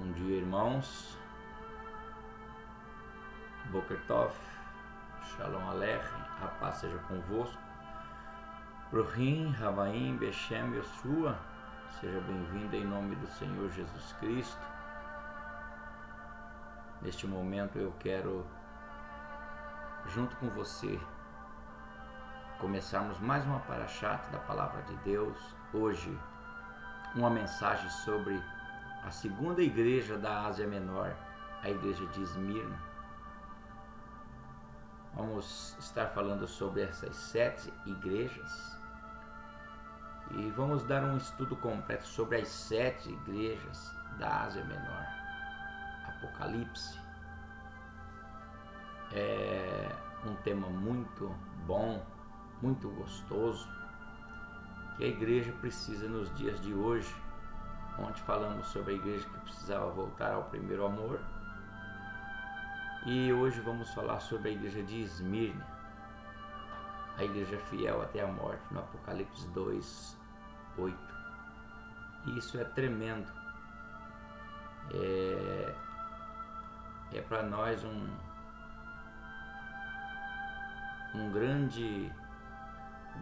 Bom dia, irmãos. Boker Tov, Shalom Aleichem, a paz seja convosco. Bruhim, Havaim, Beshem, Yoshua, seja bem-vindo em nome do Senhor Jesus Cristo. Neste momento eu quero, junto com você, começarmos mais uma parashat da Palavra de Deus. Hoje, uma mensagem sobre a segunda igreja da Ásia Menor, a igreja de Esmirna. Vamos estar falando sobre essas 7 igrejas e vamos dar um estudo completo sobre as 7 igrejas da Ásia Menor. Apocalipse é um tema muito bom, muito gostoso, que a igreja precisa nos dias de hoje. Ontem falamos sobre a igreja que precisava voltar ao primeiro amor. E hoje vamos falar sobre a igreja de Esmirna, a igreja fiel até a morte, no Apocalipse 2:8. E isso é tremendo. É para nós um grande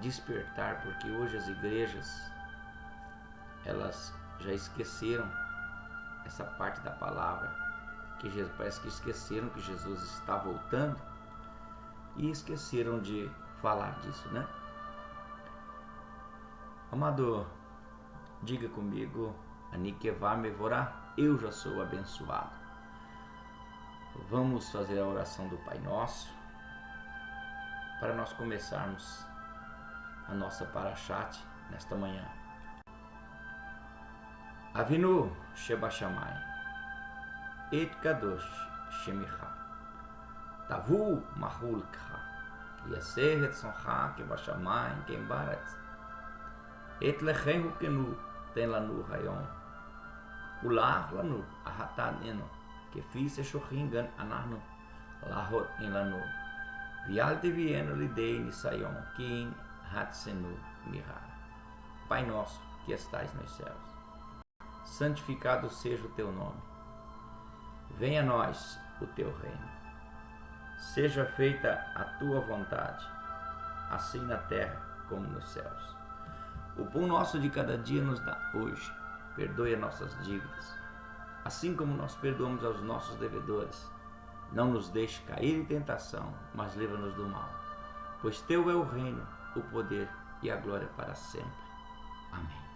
despertar, porque hoje as igrejas, elas já esqueceram essa parte da palavra, que parece que esqueceram que Jesus está voltando e esqueceram de falar disso, né? Amado, diga comigo, Anikevá Mevorá, eu já sou abençoado. Vamos fazer a oração do Pai Nosso para nós começarmos a nossa parashat nesta manhã. Avinu Shebashamai, Et Kadosh Shemicha, Tavu Mahulcha, Yaseh Et Soncha Kebashamai Kembaretz, Et Lechem Kenu Ten Lanu Rayon, Ulah Lanu Ahataneno, Kefi Seshochingan Anahnu, Lahot in Lanu, Vialte Vieno Lidei Nisayon, Kim Hatsenu Mihar. Pai nosso que estais nos céus, santificado seja o teu nome. Venha a nós o teu reino. Seja feita a tua vontade, assim na terra como nos céus. O pão nosso de cada dia nos dá hoje. Perdoe as nossas dívidas, assim como nós perdoamos aos nossos devedores. Não nos deixe cair em tentação, mas livra-nos do mal. Pois teu é o reino, o poder e a glória para sempre. Amém.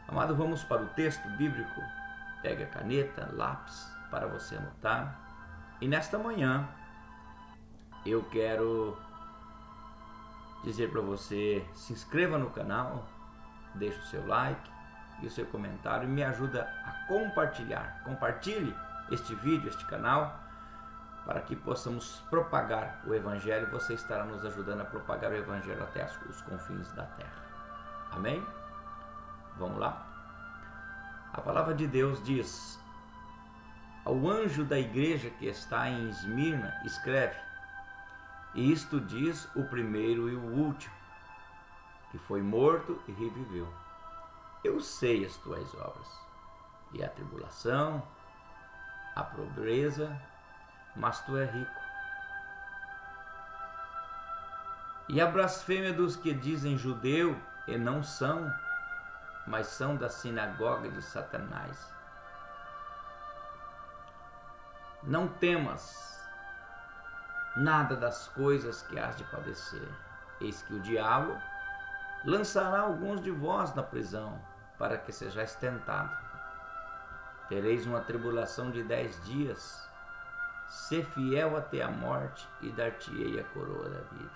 Amado, vamos para o texto bíblico. Pegue a caneta, lápis para você anotar. E nesta manhã eu quero dizer para você, se inscreva no canal, deixe o seu like e o seu comentário e me ajuda a compartilhar. Compartilhe este vídeo, este canal, para que possamos propagar o Evangelho. Você estará nos ajudando a propagar o Evangelho até os confins da terra. Amém? Vamos lá? A palavra de Deus diz: ao anjo da igreja que está em Esmirna, escreve: e isto diz o primeiro e o último, que foi morto e reviveu. Eu sei as tuas obras, e a tribulação, a pobreza, mas tu és rico. E a blasfêmia dos que dizem judeu e não são, mas são da sinagoga de Satanás. Não temas nada das coisas que hás de padecer. Eis que o diabo lançará alguns de vós na prisão, para que sejais tentados. Tereis uma tribulação de 10 dias. Sê fiel até a morte, e dar-te-ei a coroa da vida.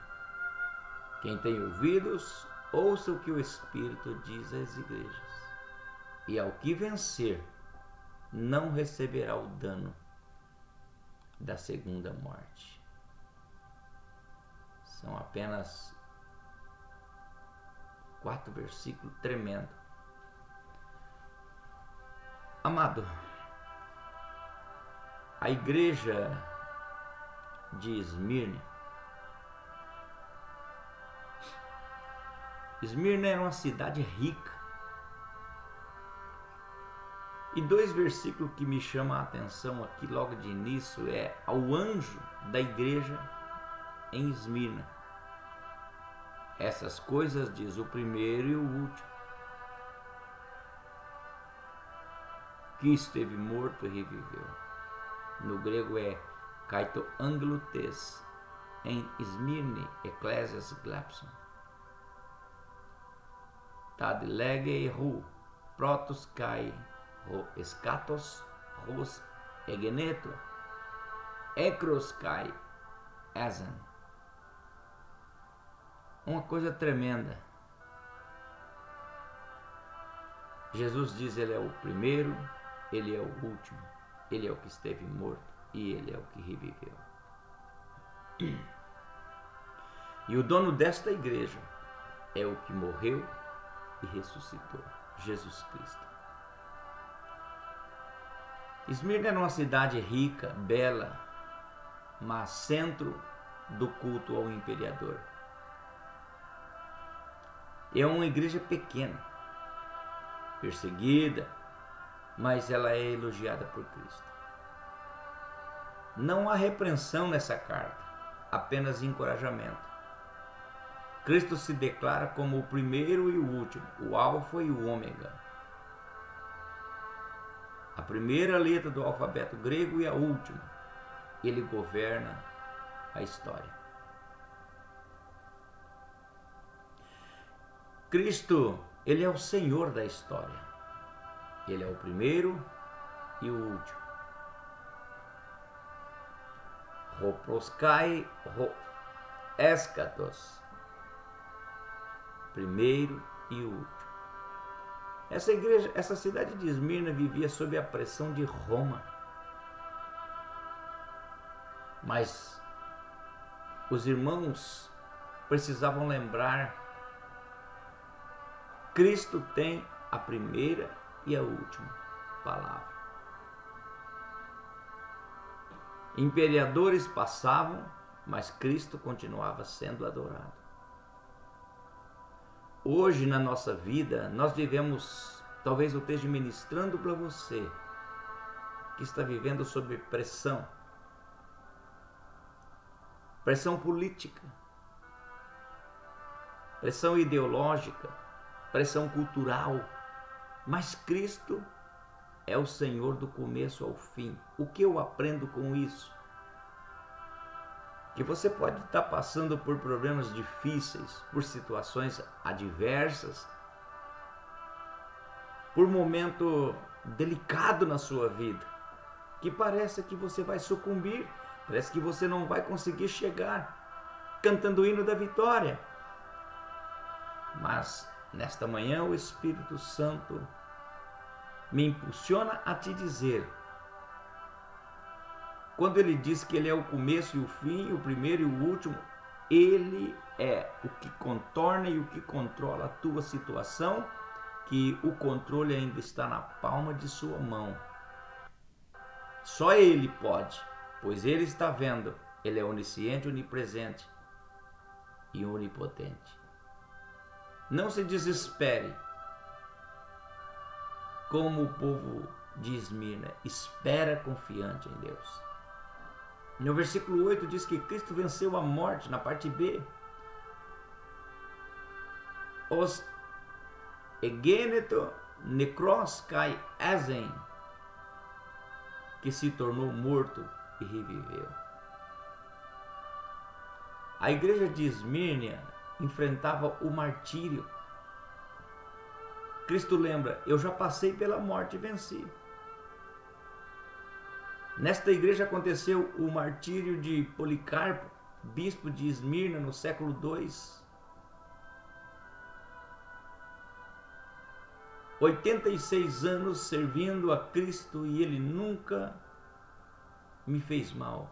Quem tem ouvidos, ouça o que o Espírito diz às igrejas. E ao que vencer, não receberá o dano da segunda morte. São apenas 4 versículos tremendos. Amado, a igreja de Esmirna. Esmirna era uma cidade rica. E dois versículos que me chamam a atenção aqui logo de início é ao anjo da igreja em Esmirna. Essas coisas diz o primeiro e o último, que esteve morto e reviveu. No grego é kaito angelo tes, em Esmirne ecclesias glepson. Tad lege hu, protos kai ho escatos hos egeneto, ekros kai ezen. Uma coisa tremenda. Jesus diz: ele é o primeiro, ele é o último, ele é o que esteve morto e ele é o que reviveu. E o dono desta igreja é o que morreu e ressuscitou, Jesus Cristo. Esmirna era uma cidade rica, bela, mas centro do culto ao imperador. É uma igreja pequena, perseguida, mas ela é elogiada por Cristo. Não há repreensão nessa carta, apenas encorajamento. Cristo se declara como o primeiro e o último, o alfa e o ômega. A primeira letra do alfabeto grego e a última. Ele governa a história. Cristo, ele é o Senhor da história. Ele é o primeiro e o último. Ho proskai, ho eschatos. Primeiro e último. Essa cidade de Esmirna vivia sob a pressão de Roma. Mas os irmãos precisavam lembrar: Cristo tem a primeira e a última palavra. Imperadores passavam, mas Cristo continuava sendo adorado. Hoje na nossa vida, nós vivemos, talvez eu esteja ministrando para você, que está vivendo sob pressão. Pressão política, pressão ideológica, pressão cultural. Mas Cristo é o Senhor do começo ao fim. O que eu aprendo com isso? Que você pode estar passando por problemas difíceis, por situações adversas, por momento delicado na sua vida, que parece que você vai sucumbir, parece que você não vai conseguir chegar cantando o hino da vitória. Mas nesta manhã o Espírito Santo me impulsiona a te dizer, quando ele diz que ele é o começo e o fim, o primeiro e o último, ele é o que contorna e o que controla a tua situação, que o controle ainda está na palma de sua mão. Só ele pode, pois ele está vendo, ele é onisciente, onipresente e onipotente. Não se desespere, como o povo de Esmirna, espera confiante em Deus. No versículo 8 diz que Cristo venceu a morte, na parte B. Os egeneto necros kai ezen, que se tornou morto e reviveu. A igreja de Esmirna enfrentava o martírio. Cristo lembra: eu já passei pela morte e venci. Nesta igreja aconteceu o martírio de Policarpo, bispo de Esmirna, no século II. 86 anos servindo a Cristo e ele nunca me fez mal.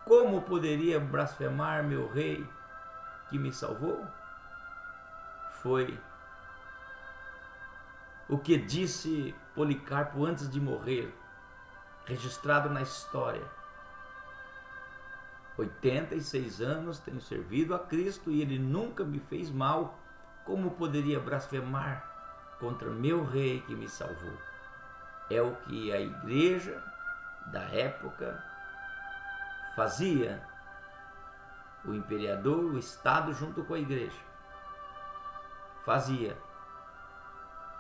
Como poderia blasfemar meu rei que me salvou? Foi o que disse Policarpo antes de morrer, registrado na história. 86 anos tenho servido a Cristo e ele nunca me fez mal. Como poderia blasfemar contra meu rei que me salvou. É o que a igreja da época fazia, o imperador, o Estado junto com a igreja, fazia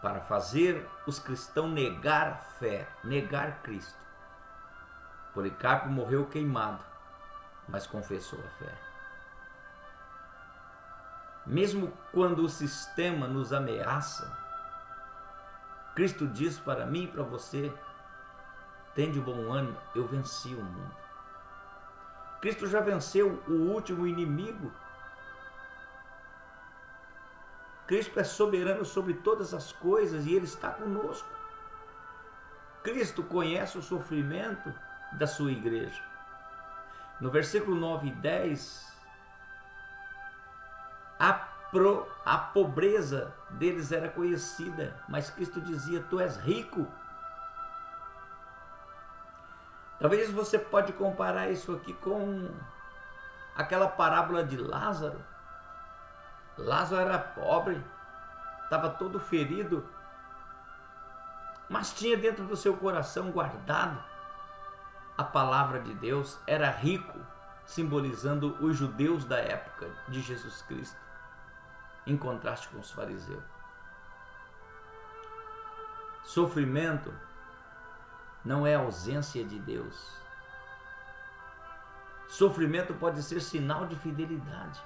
para fazer os cristãos negar a fé, negar Cristo. Policarpo morreu queimado, mas confessou a fé. Mesmo quando o sistema nos ameaça, Cristo diz para mim e para você: tende bom ânimo, eu venci o mundo. Cristo já venceu o último inimigo. Cristo é soberano sobre todas as coisas e Ele está conosco. Cristo conhece o sofrimento da sua igreja. No versículo 9 e 10, a pobreza deles era conhecida, mas Cristo dizia: tu és rico. Talvez você pode comparar isso aqui com aquela parábola de Lázaro. Lázaro era pobre, estava todo ferido, mas tinha dentro do seu coração guardado a palavra de Deus, era rico, simbolizando os judeus da época de Jesus Cristo, em contraste com os fariseus. Sofrimento não é ausência de Deus. Sofrimento pode ser sinal de fidelidade.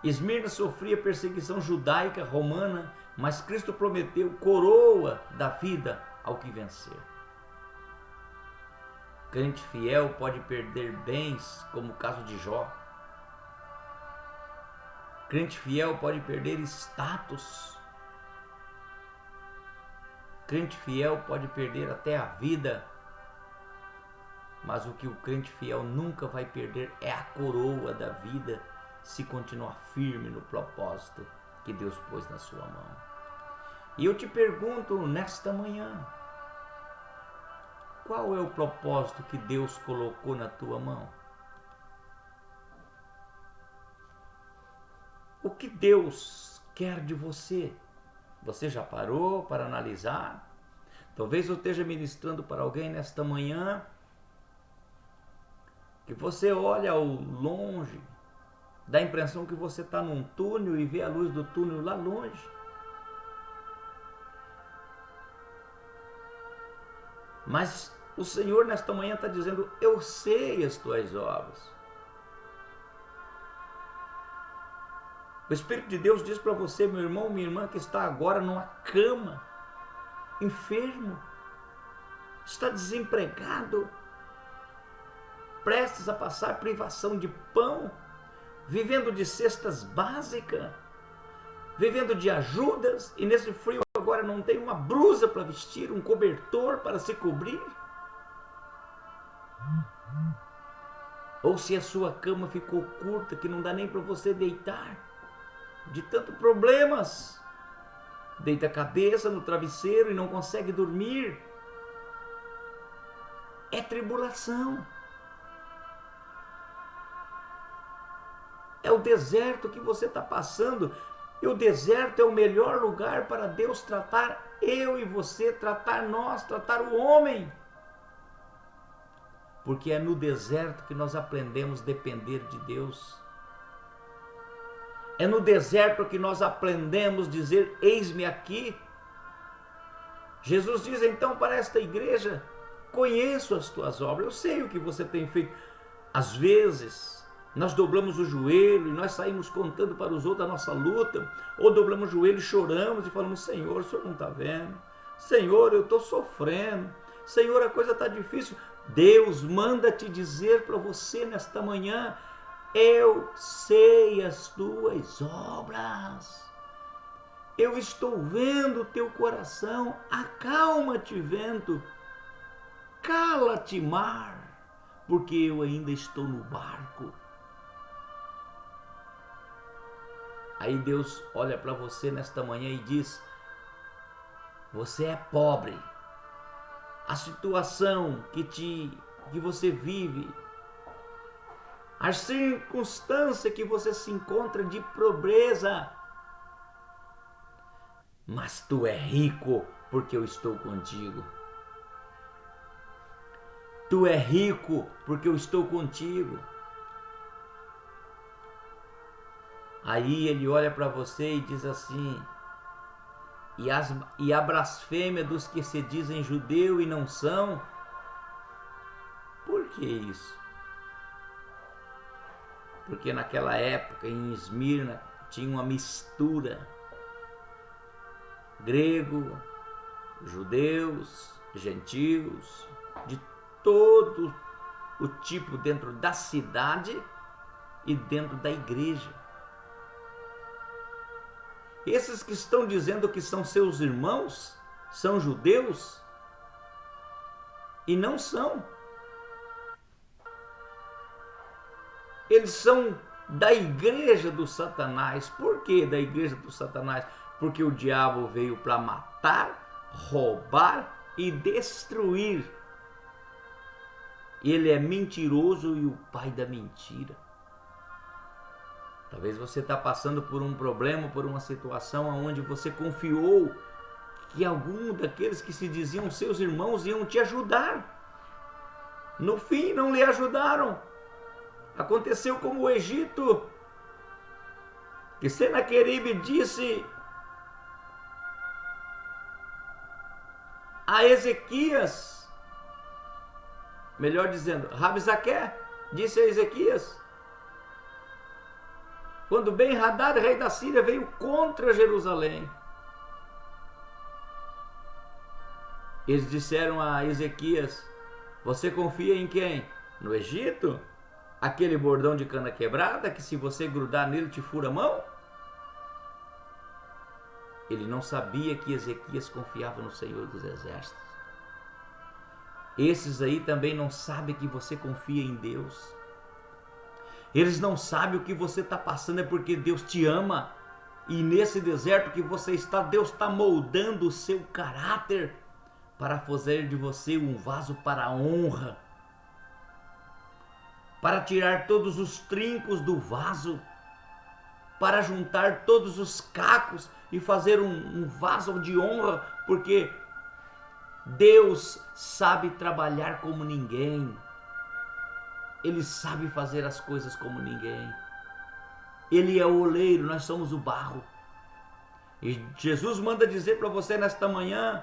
Esmirna sofria perseguição judaica, romana, mas Cristo prometeu coroa da vida ao que vencer. Crente fiel pode perder bens, como o caso de Jó. Crente fiel pode perder status. Crente fiel pode perder até a vida. Mas o que o crente fiel nunca vai perder é a coroa da vida, se continuar firme no propósito que Deus pôs na sua mão. E eu te pergunto nesta manhã, qual é o propósito que Deus colocou na tua mão? O que Deus quer de você? Você já parou para analisar? Talvez eu esteja ministrando para alguém nesta manhã que você olha ao longe, dá a impressão que você está num túnel e vê a luz do túnel lá longe. Mas o Senhor nesta manhã está dizendo: eu sei as tuas obras. O Espírito de Deus diz para você, meu irmão, minha irmã, que está agora numa cama, enfermo, está desempregado, prestes a passar privação de pão, vivendo de cestas básicas, vivendo de ajudas, e nesse frio agora não tem uma blusa para vestir, um cobertor para se cobrir. Ou se a sua cama ficou curta, que não dá nem para você deitar, de tanto problemas, deita a cabeça no travesseiro e não consegue dormir. É tribulação. É o deserto que você está passando. E o deserto é o melhor lugar para Deus tratar eu e você, tratar nós, tratar o homem. Porque é no deserto que nós aprendemos a depender de Deus. É no deserto que nós aprendemos a dizer: eis-me aqui. Jesus diz então para esta igreja: conheço as tuas obras, eu sei o que você tem feito. Às vezes nós dobramos o joelho e nós saímos contando para os outros a nossa luta, ou dobramos o joelho e choramos e falamos: Senhor, o Senhor não está vendo? Senhor, eu estou sofrendo. Senhor, a coisa está difícil. Deus manda te dizer para você nesta manhã: eu sei as tuas obras. Eu estou vendo o teu coração. Acalma-te, vento. Cala-te, mar, porque eu ainda estou no barco. Aí Deus olha para você nesta manhã e diz: você é pobre. A situação que você vive, a circunstância que você se encontra de pobreza, mas tu é rico porque eu estou contigo. Tu é rico porque eu estou contigo. Aí ele olha para você e diz assim: e a blasfêmia dos que se dizem judeu e não são? Por que isso? Porque naquela época em Esmirna tinha uma mistura: grego, judeus, gentios, de todo o tipo dentro da cidade e dentro da igreja. Esses que estão dizendo que são seus irmãos são judeus e não são. Eles são da igreja do Satanás. Por que da igreja do Satanás? Porque o diabo veio para matar, roubar e destruir. Ele é mentiroso e o pai da mentira. Talvez você está passando por um problema, por uma situação onde você confiou que algum daqueles que se diziam seus irmãos iam te ajudar. No fim, não lhe ajudaram. Aconteceu como o Egito, que Senaqueribe disse a Ezequias, melhor dizendo, Rabsaqué disse a Ezequias, quando Ben-Hadad, rei da Síria, veio contra Jerusalém. Eles disseram a Ezequias: você confia em quem? No Egito? Aquele bordão de cana quebrada que se você grudar nele te fura a mão? Ele não sabia que Ezequias confiava no Senhor dos Exércitos. Esses aí também não sabem que você confia em Deus. Eles não sabem o que você está passando, é porque Deus te ama. E nesse deserto que você está, Deus está moldando o seu caráter para fazer de você um vaso para a honra. Para tirar todos os trincos do vaso. Para juntar todos os cacos e fazer um vaso de honra. Porque Deus sabe trabalhar como ninguém. Ele sabe fazer as coisas como ninguém. Ele é o oleiro, nós somos o barro. E Jesus manda dizer para você nesta manhã: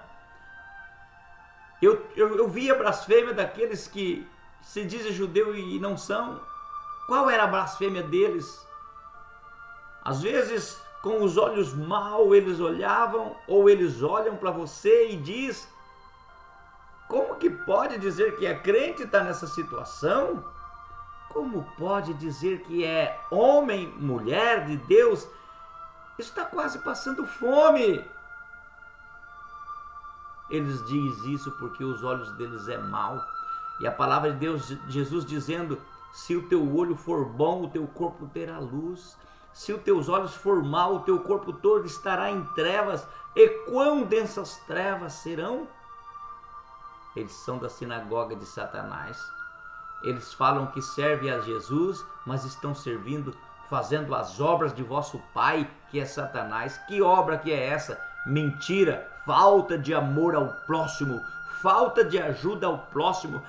eu vi a blasfêmia daqueles que se dizem judeu e não são. Qual era a blasfêmia deles? Às vezes, com os olhos mal, eles olhavam, ou eles olham para você e diz: como que pode dizer que é crente e está nessa situação? Como pode dizer que é homem, mulher de Deus, está quase passando fome? Eles dizem isso porque os olhos deles é mau. E a palavra de Deus, Jesus dizendo: se o teu olho for bom, o teu corpo terá luz. Se os teus olhos for mau, o teu corpo todo estará em trevas. E quão densas trevas serão? Eles são da sinagoga de Satanás. Eles falam que servem a Jesus, mas estão servindo, fazendo as obras de vosso pai, que é Satanás. Que obra que é essa? Mentira, falta de amor ao próximo, falta de ajuda ao próximo.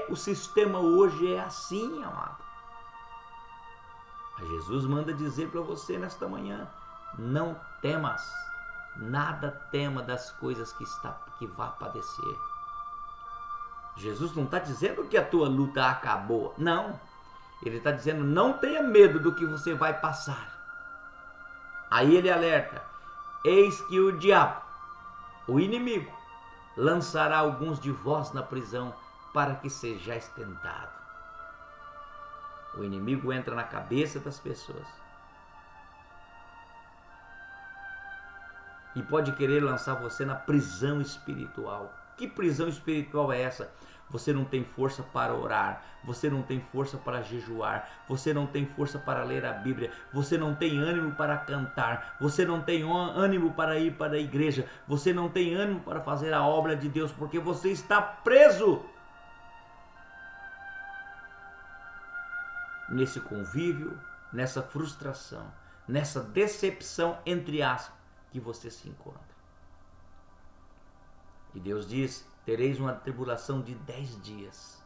O sistema hoje é assim, amado. Mas Jesus manda dizer para você nesta manhã: não temas, nada tema das coisas que vá padecer. Jesus não está dizendo que a tua luta acabou, não. Ele está dizendo: não tenha medo do que você vai passar. Aí ele alerta: eis que o diabo, o inimigo, lançará alguns de vós na prisão para que sejais tentados. O inimigo entra na cabeça das pessoas e pode querer lançar você na prisão espiritual. Que prisão espiritual é essa? Você não tem força para orar, você não tem força para jejuar, você não tem força para ler a Bíblia, você não tem ânimo para cantar, você não tem ânimo para ir para a igreja, você não tem ânimo para fazer a obra de Deus, porque você está preso nesse convívio, nessa frustração, nessa decepção, entre aspas, que você se encontra. E Deus diz: tereis uma tribulação de 10 dias.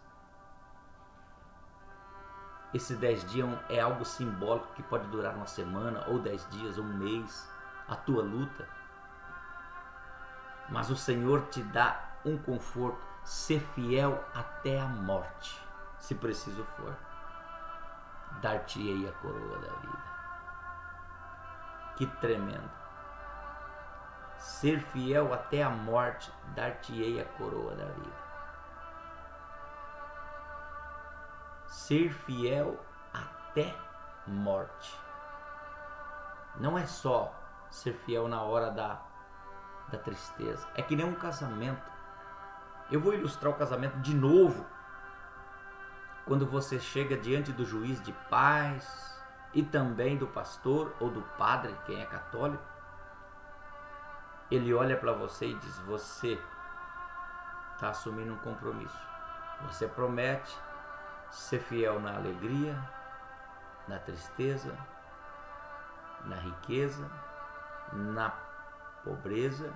Esse 10 dias é algo simbólico que pode durar uma semana, ou 10 dias, ou um mês, a tua luta. Mas o Senhor te dá um conforto: ser fiel até a morte, se preciso for. Dar-te-ei a coroa da vida. Que tremendo! Ser fiel até a morte, dar-te-ei a coroa da vida. Ser fiel até morte. Não é só ser fiel na hora da tristeza. É que nem um casamento. Eu vou ilustrar o casamento de novo. Quando você chega diante do juiz de paz e também do pastor ou do padre, quem é católico, ele olha para você e diz: você está assumindo um compromisso. Você promete ser fiel na alegria, na tristeza, na riqueza, na pobreza,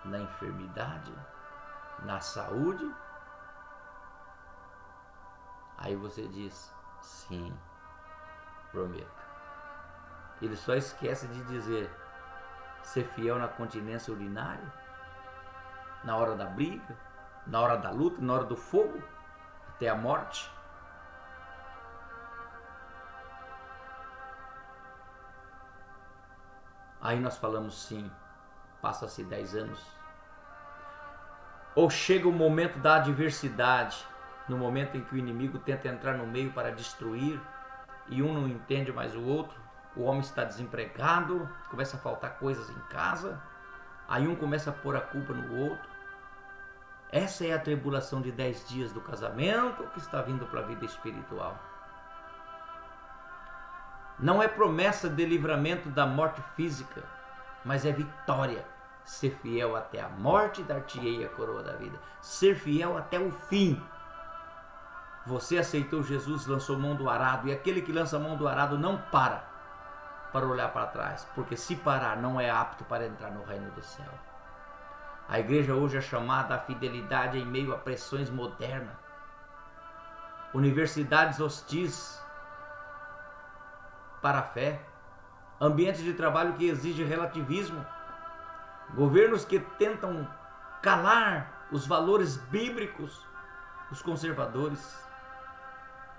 na enfermidade, na saúde. Aí você diz: sim, prometo. Ele só esquece de dizer: ser fiel na continência urinária, na hora da briga, na hora da luta, na hora do fogo, até a morte. Aí nós falamos: sim, passa-se 10 anos. Ou chega o momento da adversidade, no momento em que o inimigo tenta entrar no meio para destruir, e um não entende mais o outro, o homem está desempregado, começa a faltar coisas em casa, aí um começa a pôr a culpa no outro. Essa é a tribulação de 10 dias do casamento que está vindo para a vida espiritual. Não é promessa de livramento da morte física, mas é vitória. Ser fiel até a morte, dar-te-ei a coroa da vida. Ser fiel até o fim. Você aceitou Jesus, lançou mão do arado, e aquele que lança a mão do arado não para olhar para trás, porque se parar não é apto para entrar no reino do céu. A igreja hoje é chamada à fidelidade em meio a pressões modernas, universidades hostis para a fé, ambientes de trabalho que exigem relativismo, governos que tentam calar os valores bíblicos, os conservadores.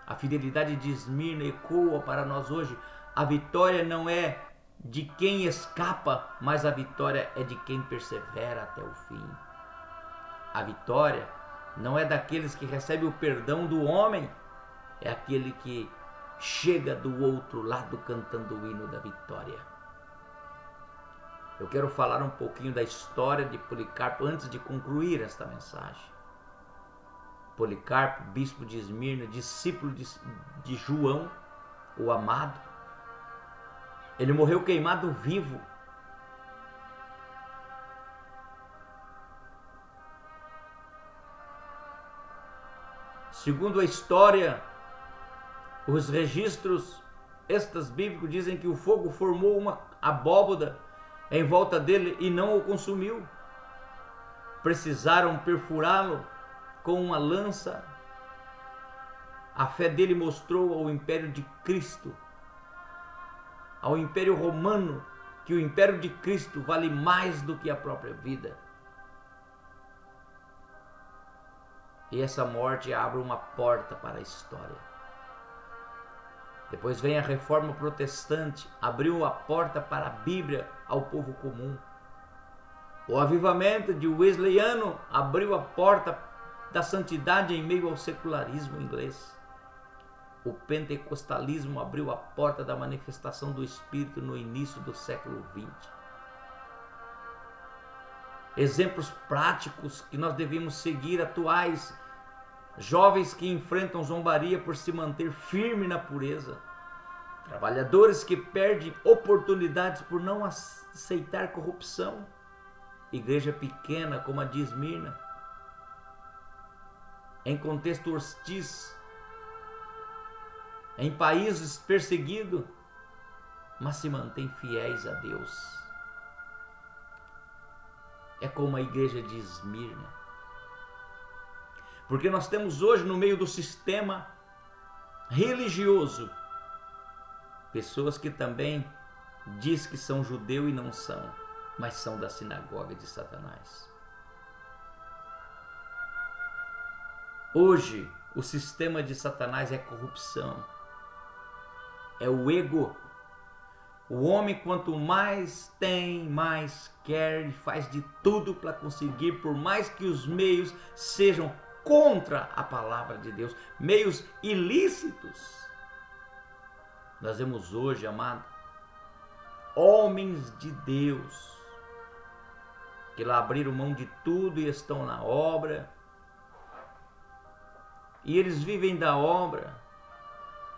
A fidelidade de Esmirna ecoa para nós hoje. A vitória não é de quem escapa, mas a vitória é de quem persevera até o fim. A vitória não é daqueles que recebem o perdão do homem, é aquele que chega do outro lado cantando o hino da vitória. Eu quero falar um pouquinho da história de Policarpo antes de concluir esta mensagem. Policarpo, bispo de Esmirna, discípulo de João, o amado. Ele morreu queimado vivo. Segundo a história, os registros extras bíblicos dizem que o fogo formou uma abóboda em volta dele e não o consumiu. Precisaram perfurá-lo com uma lança. A fé dele mostrou ao Império de Cristo, ao Império Romano, que o Império de Cristo vale mais do que a própria vida. E essa morte abre uma porta para a história. Depois vem a Reforma Protestante, abriu a porta para a Bíblia ao povo comum. O avivamento de Wesleyano abriu a porta da santidade em meio ao secularismo inglês. O pentecostalismo abriu a porta da manifestação do Espírito no início do século XX. Exemplos práticos que nós devemos seguir, atuais. Jovens que enfrentam zombaria por se manter firme na pureza. Trabalhadores que perdem oportunidades por não aceitar corrupção. Igreja pequena como a de Esmirna, em contexto hostis, em países perseguidos, mas se mantém fiéis a Deus. é como a igreja de Esmirna. Porque nós temos hoje no meio do sistema religioso pessoas que também diz que são judeu e não são, mas são da sinagoga de Satanás. Hoje o sistema de Satanás é corrupção, é o ego. O homem, quanto mais tem, mais quer e faz de tudo para conseguir, por mais que os meios sejam contra a palavra de Deus, meios ilícitos. Nós vemos hoje, amado, homens de Deus que lá abriram mão de tudo e estão na obra, e eles vivem da obra,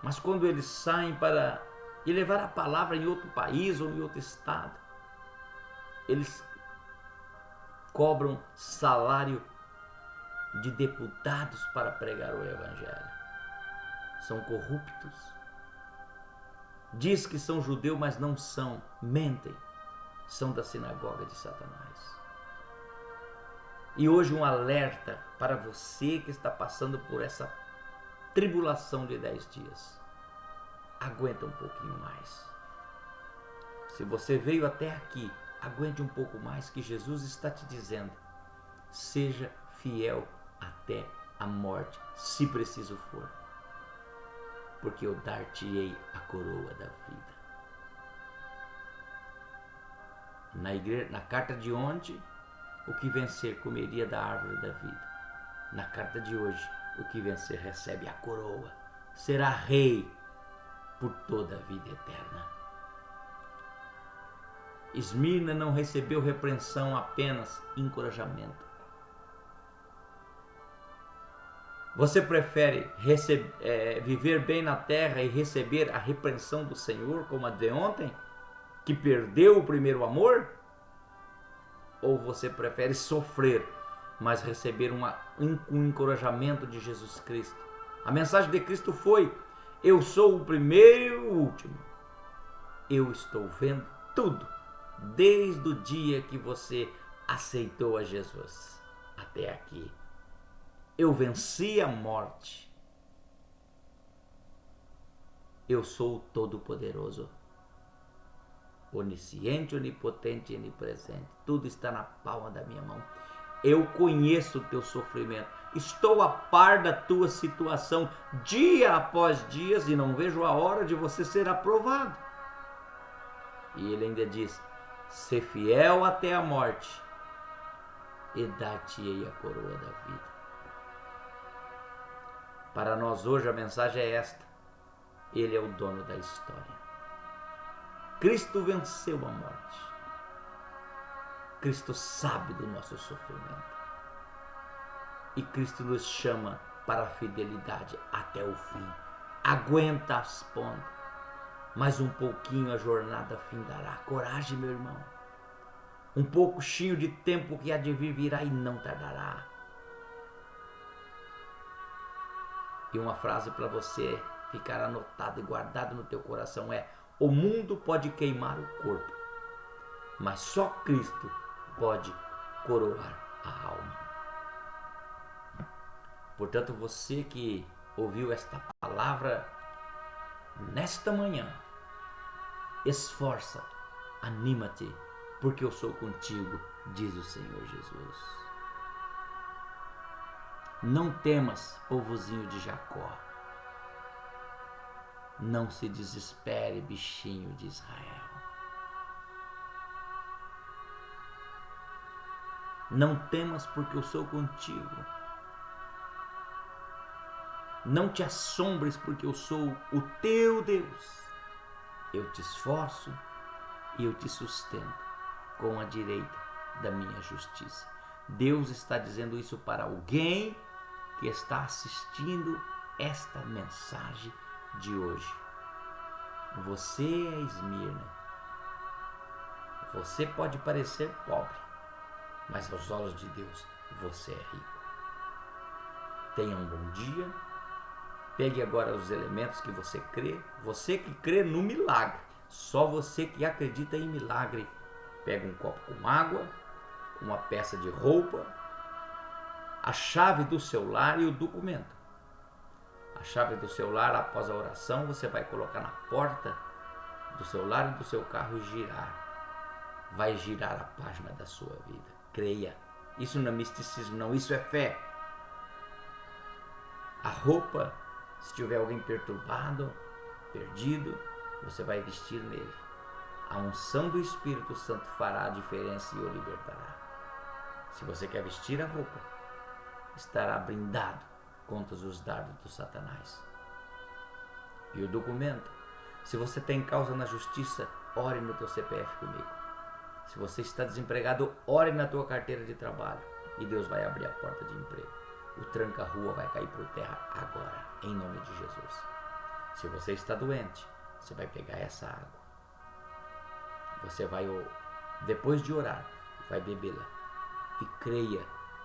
mas quando eles saem para e levar a palavra em outro país ou em outro estado, eles cobram salário de deputados para pregar o evangelho. São corruptos. Diz que são judeus, mas não são, mentem. São da sinagoga de Satanás. E hoje um alerta para você que está passando por essa tribulação de 10 dias. Aguenta um pouquinho mais. Se você veio até aqui, aguente um pouco mais, que Jesus está te dizendo: seja fiel até a morte, se preciso for, porque eu dar-te-ei a coroa da vida. Na carta de ontem, o que vencer comeria da árvore da vida. Na carta de hoje, o que vencer recebe a coroa, será rei por toda a vida eterna. Esmirna não recebeu repreensão, apenas encorajamento. Você prefere viver bem na terra e receber a repreensão do Senhor, como a de ontem, que perdeu o primeiro amor? Ou você prefere sofrer, mas receber um encorajamento de Jesus Cristo? A mensagem de Cristo foi: eu sou o primeiro e o último. Eu estou vendo tudo, desde o dia que você aceitou a Jesus até aqui. Eu venci a morte. Eu sou o Todo-Poderoso, onisciente, onipotente e onipresente. Tudo está na palma da minha mão. Eu conheço o teu sofrimento. Estou a par da tua situação dia após dia e não vejo a hora de você ser aprovado. E ele ainda diz: ser fiel até a morte e dar-te-ei a coroa da vida. Para nós hoje a mensagem é esta: ele é o dono da história. Cristo venceu a morte. Cristo sabe do nosso sofrimento. E Cristo nos chama para a fidelidade até o fim. Aguenta as pontas. Mais um pouquinho a jornada findará. Coragem, meu irmão. Um pouquinho de tempo que há de vir virá e não tardará. E uma frase para você ficar anotada e guardada no teu coração é: o mundo pode queimar o corpo, mas só Cristo pode coroar a alma. Portanto, você que ouviu esta palavra nesta manhã, esforça, anima-te, porque eu sou contigo, diz o Senhor Jesus. Não temas, povozinho de Jacó. Não se desespere, bichinho de Israel. Não temas, porque eu sou contigo. Não te assombres, porque eu sou o teu Deus. Eu te esforço e eu te sustento com a direita da minha justiça. Deus está dizendo isso para alguém que está assistindo esta mensagem de hoje. Você é Esmirna. Você pode parecer pobre, mas aos olhos de Deus você é rico. Tenha um bom dia. Pegue agora os elementos que você crê. Você que crê no milagre. Só você que acredita em milagre. Pega um copo com água uma peça de roupa, a chave do celular e o documento. A chave do celular, após a oração, você vai colocar na porta do celular e do seu carro e girar. Vai girar a página da sua vida. Creia. Isso não é misticismo, não. Isso é fé. A roupa, se tiver alguém perturbado, perdido, você vai vestir nele. A unção do Espírito Santo fará a diferença e o libertará. Se você quer vestir a roupa, estará blindado contra os dardos do Satanás. E o documento, se você tem causa na justiça, ore no teu CPF comigo. Se você está desempregado, ore na tua carteira de trabalho e Deus vai abrir a porta de emprego. O tranca-rua vai cair por terra agora, em nome de Jesus. Se você está doente, você vai pegar essa água. Você vai, depois de orar, vai bebê-la. E creia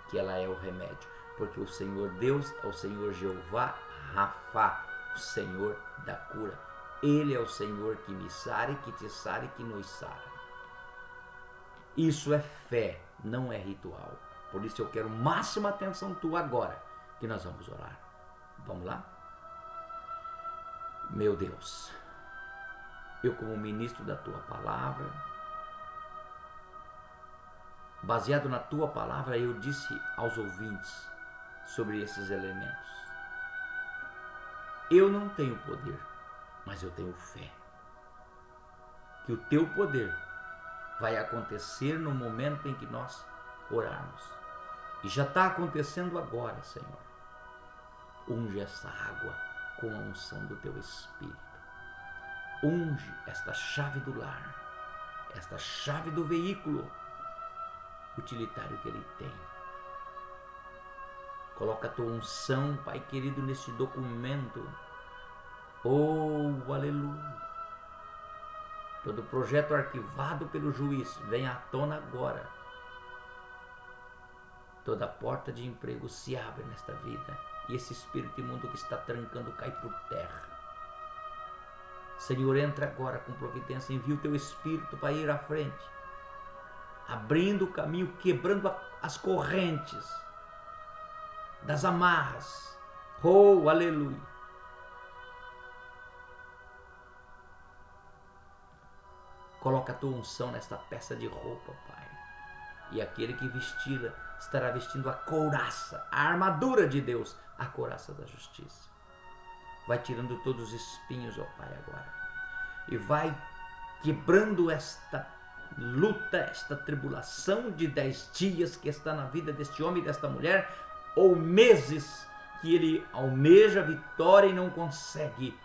que ela é o remédio. Porque o Senhor Deus é o Senhor Jeová Rafa, o Senhor da cura. Ele é o Senhor que me sara, que te sara e que nos sara. Isso é fé, não é ritual. Por isso eu quero máxima atenção tua agora, que nós vamos orar. Vamos lá? Meu Deus, eu como ministro da tua palavra, baseado na tua palavra, eu disse aos ouvintes sobre esses elementos. Eu não tenho poder, mas eu tenho fé. Que o teu poder vai acontecer no momento em que nós orarmos. E já está acontecendo agora, Senhor. Unge essa água com a unção do teu Espírito. Unge esta chave do lar, esta chave do veículo utilitário que ele tem. Coloca a tua unção, Pai querido, neste documento. Oh, aleluia. Todo projeto arquivado pelo juiz vem à tona agora. Toda porta de emprego se abre nesta vida. E esse espírito imundo que está trancando cai por terra. Senhor, entra agora com providência. Envia o teu espírito para ir à frente. Abrindo o caminho, quebrando as correntes das amarras. Oh, aleluia. Coloca a tua unção nesta peça de roupa, Pai. E aquele que vesti-la estará vestindo a couraça, a armadura de Deus, a couraça da justiça. Vai tirando todos os espinhos, ó Pai, agora. E vai quebrando esta luta, esta tribulação de 10 dias que está na vida deste homem e desta mulher, ou meses que ele almeja a vitória e não consegue.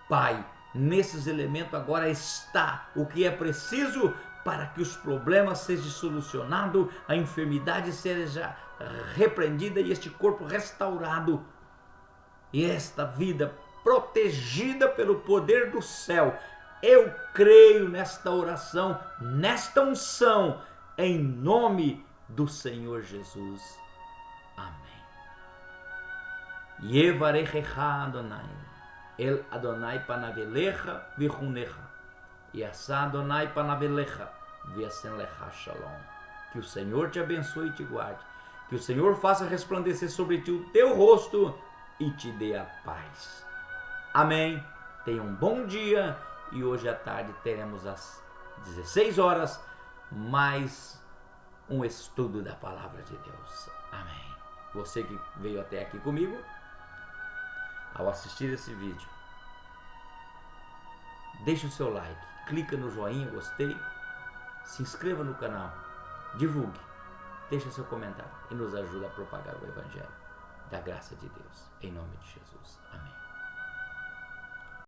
Pai, nesses elementos agora está o que é preciso para que os problemas sejam solucionados, a enfermidade seja repreendida e este corpo restaurado. E esta vida protegida pelo poder do céu. Eu creio nesta oração, nesta unção, em nome do Senhor Jesus. Amém. Yevarechecha Adonai, El Adonai panavelecha vichunecha, Yasa Adonai panavelecha viasen lecha shalom. Que o Senhor te abençoe e te guarde. Que o Senhor faça resplandecer sobre ti o teu rosto e te dê a paz. Amém. Tenha um bom dia. E hoje à tarde teremos às 16 horas mais um estudo da Palavra de Deus. Amém. Você que veio até aqui comigo, ao assistir esse vídeo, deixe o seu like, clica no joinha, gostei, se inscreva no canal, divulgue, deixe seu comentário e nos ajude a propagar o Evangelho da graça de Deus. Em nome de Jesus. Amém.